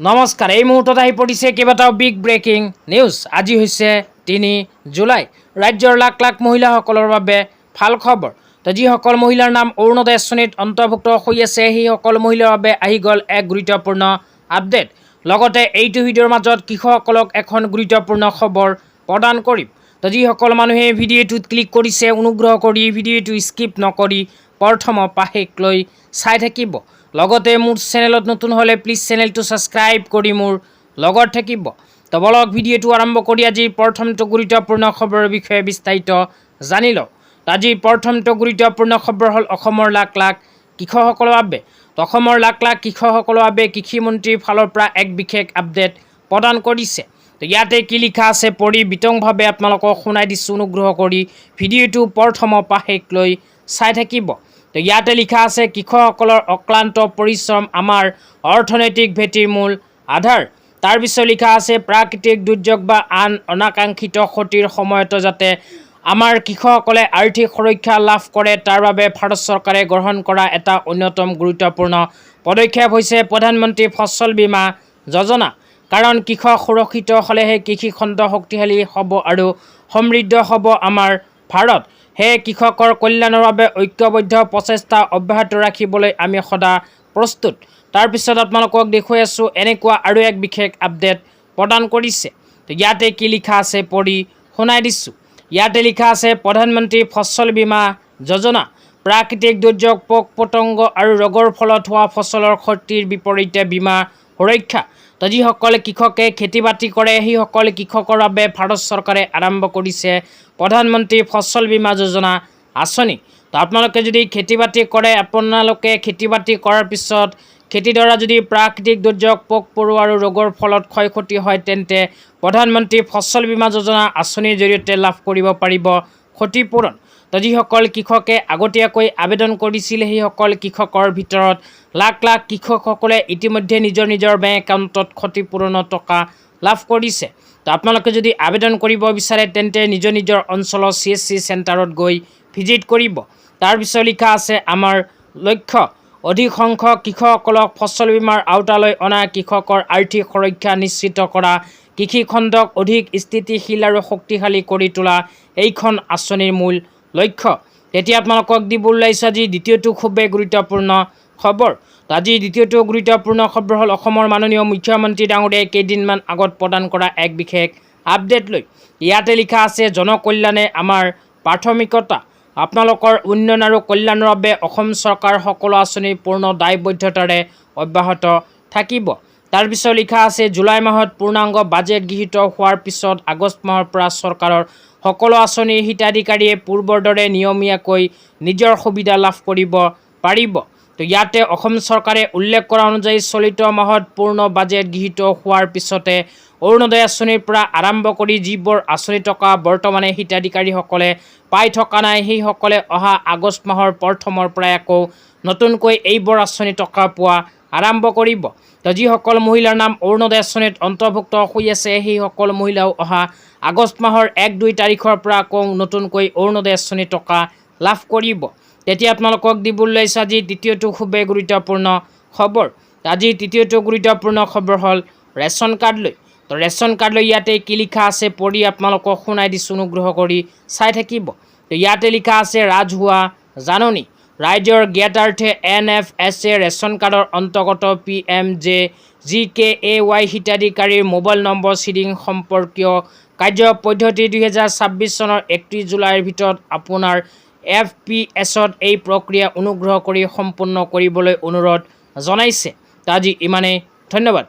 নমস্কাৰ, এই মুহূৰ্তত আহি পৰিছে কেইবাটাও বিগ ব্ৰেকিং নিউজ। আজি হৈছে ৩ জুলাই। ৰাজ্যৰ লাখ লাখ মহিলাসকলৰ বাবে ভাল খবৰ। তো যিসকল মহিলাৰ নাম অৰুণোদয় আঁচনিত অন্তৰ্ভুক্ত হৈ আছে সেইসকল মহিলাৰ বাবে আহি গ'ল এক গুৰুত্বপূৰ্ণ আপডেট। লগতে এইটো ভিডিঅ'ৰ মাজত কৃষকসকলক এখন গুৰুত্বপূৰ্ণ খবৰ প্ৰদান কৰিম। তো যিসকল মানুহে ভিডিঅ'টোত ক্লিক কৰিছে অনুগ্ৰহ কৰি ভিডিঅ'টো স্কিপ নকৰি প্ৰথমৰ পৰা শেষলৈ চাই থাকিব। লগতে মোৰ চেনেলত নতুন হ'লে প্লিজ চেনেলটো ছাবস্ক্ৰাইব কৰি মোৰ লগত থাকিব। তো বলক ভিডিঅ'টো আৰম্ভ কৰি আজিৰ প্ৰথমটো গুৰুত্বপূৰ্ণ খবৰৰ বিষয়ে বিস্তাৰিত জানি লওঁ। আজিৰ প্ৰথমটো গুৰুত্বপূৰ্ণ খবৰ হ'ল অসমৰ লাখ লাখ কৃষকসকলৰ বাবে। তো অসমৰ লাখ লাখ কৃষকসকলৰ বাবে কৃষিমন্ত্ৰীৰ ফালৰ পৰা এক বিশেষ আপডেট প্ৰদান কৰিছে। তো ইয়াতে কি লিখা আছে পঢ়ি বিতংভাৱে আপোনালোকক শুনাই দিছোঁ, অনুগ্ৰহ কৰি ভিডিঅ'টো প্ৰথমৰ পৰা শেষলৈ চাই থাকিব। তো ইয়াতে লিখা আছে কৃষকসকলৰ অক্লান্ত পৰিশ্ৰম আমাৰ অৰ্থনৈতিক ভেটিৰ মূল আধাৰ। তাৰপিছত লিখা আছে প্ৰাকৃতিক দুৰ্যোগ বা আন অনাকাংক্ষিত ক্ষতিৰ সময়তো যাতে আমাৰ কৃষকসকলে আৰ্থিক সুৰক্ষা লাভ কৰে তাৰ বাবে ভাৰত চৰকাৰে গ্ৰহণ কৰা এটা অন্যতম গুৰুত্বপূৰ্ণ পদক্ষেপ হৈছে প্ৰধানমন্ত্ৰী ফচল বীমা যোজনা। কাৰণ কৃষক সুৰক্ষিত হ'লেহে কৃষিখণ্ড শক্তিশালী হ'ব আৰু সমৃদ্ধ হ'ব আমাৰ ভাৰত। সেয়ে কৃষকৰ কল্যাণৰ বাবে ঐক্যবদ্ধ প্ৰচেষ্টা অব্যাহত ৰাখিবলৈ আমি সদা প্ৰস্তুত। তাৰপিছত আপোনালোকক দেখুৱাই আছোঁ এনেকুৱা আৰু এক বিশেষ আপডেট প্ৰদান কৰিছে। তো ইয়াতে কি লিখা আছে পঢ়ি শুনাই দিছোঁ। ইয়াতে লিখা আছে প্ৰধানমন্ত্ৰী ফচল বীমা যোজনা। প্ৰাকৃতিক দুৰ্যোগ, পোক পতংগ আৰু ৰোগৰ ফলত হোৱা ফচলৰ ক্ষতিৰ বিপৰীতে বীমা সুৰক্ষা। তো যিসকল কৃষকে খেতি বাতি কৰে সেইসকল কৃষকৰ বাবে ভাৰত চৰকাৰে আৰম্ভ কৰিছে প্ৰধানমন্ত্ৰী ফচল বীমা যোজনা আঁচনি। তো আপোনালোকে যদি খেতি বাতি কৰে, আপোনালোকে খেতি বাতি কৰাৰ পিছত খেতিডৰা যদি প্ৰাকৃতিক দুৰ্যোগ, পোক পৰুৱা আৰু ৰোগৰ ফলত ক্ষয় ক্ষতি হয় তেন্তে প্ৰধানমন্ত্ৰী ফচল বীমা যোজনা আঁচনিৰ জৰিয়তে লাভ কৰিব পাৰিব ক্ষতিপূৰণ। তো যিসকল কৃষকে আগতীয়াকৈ আবেদন কৰিছিল সেইসকল কৃষকৰ ভিতৰত লাখ লাখ কৃষকসকলে ইতিমধ্যে নিজৰ নিজৰ বেংক একাউণ্টত ক্ষতিপূৰণৰ টকা লাভ কৰিছে। তো আপোনালোকে যদি আবেদন কৰিব বিচাৰে তেন্তে নিজৰ নিজৰ অঞ্চলৰ CSC চেণ্টাৰত গৈ ভিজিট কৰিব। তাৰপিছত লিখা আছে আমাৰ লক্ষ্য অধিক সংখ্যক কৃষকসকলক ফচল বীমাৰ আওতালৈ অনা, কৃষকৰ আৰ্থিক সুৰক্ষা নিশ্চিত কৰা, কৃষিখণ্ডক অধিক স্থিতিশীল আৰু শক্তিশালী কৰি তোলা এইখন আঁচনিৰ মূল লক্ষ্য। এতিয়া আপোনালোকক দিব ওলাইছোঁ আজি দ্বিতীয়টো খুবেই গুৰুত্বপূৰ্ণ খবৰ। আজি দ্বিতীয়টো গুৰুত্বপূৰ্ণ খবৰ হ'ল অসমৰ মাননীয় মুখ্যমন্ত্ৰী ডাঙৰীয়াই কেইদিনমান আগত প্ৰদান কৰা এক বিশেষ আপডেট লৈ। ইয়াতে লিখা আছে জনকল্যাণে আমাৰ প্ৰাথমিকতা। আপোনালোকৰ উন্নয়ন আৰু কল্যাণৰ বাবে অসম চৰকাৰ সকলো আঁচনি পূৰ্ণ দায়বদ্ধতাৰে অব্যাহত থাকিব। তাৰপিছত লিখা আছে জুলাই মাহত পূৰ্ণাংগ বাজেট গৃহীত হোৱাৰ পিছত আগষ্ট মাহৰ পৰা চৰকাৰৰ সকলো আঁচনিৰ হিতাধিকাৰীয়ে পূৰ্বৰ দৰে নিয়মীয়াকৈ নিজৰ সুবিধা লাভ কৰিব পাৰিব। তো ইয়াতে অসম চৰকাৰে উল্লেখ কৰা অনুযায়ী চলিত মাহত পূৰ্ণ বাজেট গৃহীত হোৱাৰ পিছতে অৰুণোদয় আঁচনিৰ পৰা আৰম্ভ কৰি যিবোৰ আঁচনি টকা বৰ্তমানে হিতাধিকাৰীসকলে পাই থকা নাই সেইসকলে অহা আগষ্ট মাহৰ প্ৰথমৰ পৰাই আকৌ নতুনকৈ এইবোৰ আঁচনি টকা পোৱা আৰম্ভ কৰিব। তো যিসকল মহিলাৰ নাম অৰুণোদয় আঁচনিত অন্তৰ্ভুক্ত হৈ আছে সেইসকল মহিলাও অহা আগষ্ট মাহৰ 1-2 তাৰিখৰ পৰা আকৌ নতুনকৈ অৰুণোদয় আঁচনি টকা লাভ কৰিব। তেতিয়া আপোনালোকক দিব ওলাইছোঁ আজি দ্বিতীয়টো খুবেই গুৰুত্বপূৰ্ণ খবৰ। আজি তৃতীয়টো গুৰুত্বপূৰ্ণ খবৰ হ'ল ৰেচন কাৰ্ড লৈ। তো ৰেচন কাৰ্ড লৈ ইয়াতে কি লিখা আছে পঢ়ি আপোনালোকক শুনাই দিছোঁ, অনুগ্ৰহ কৰি চাই থাকিব। তো ইয়াতে লিখা আছে ৰাজহুৱা জাননী। ৰাইজৰ জ্ঞাতাৰ্থে NFSA ৰেচন কাৰ্ডৰ অন্তৰ্গত PMJGKAY হিতাধিকাৰীৰ মোবাইল নম্বৰ চিডিং সম্পৰ্কীয় কাৰ্য পদ্ধতি 2026 চনৰ 31 জুলাইৰ ভিতৰত আপোনাৰ FPS-ত এই প্ৰক্ৰিয়া অনুগ্ৰহ কৰি সম্পূৰ্ণ কৰিবলৈ অনুৰোধ জনাইছে। তো আজি ইমানেই, ধন্যবাদ।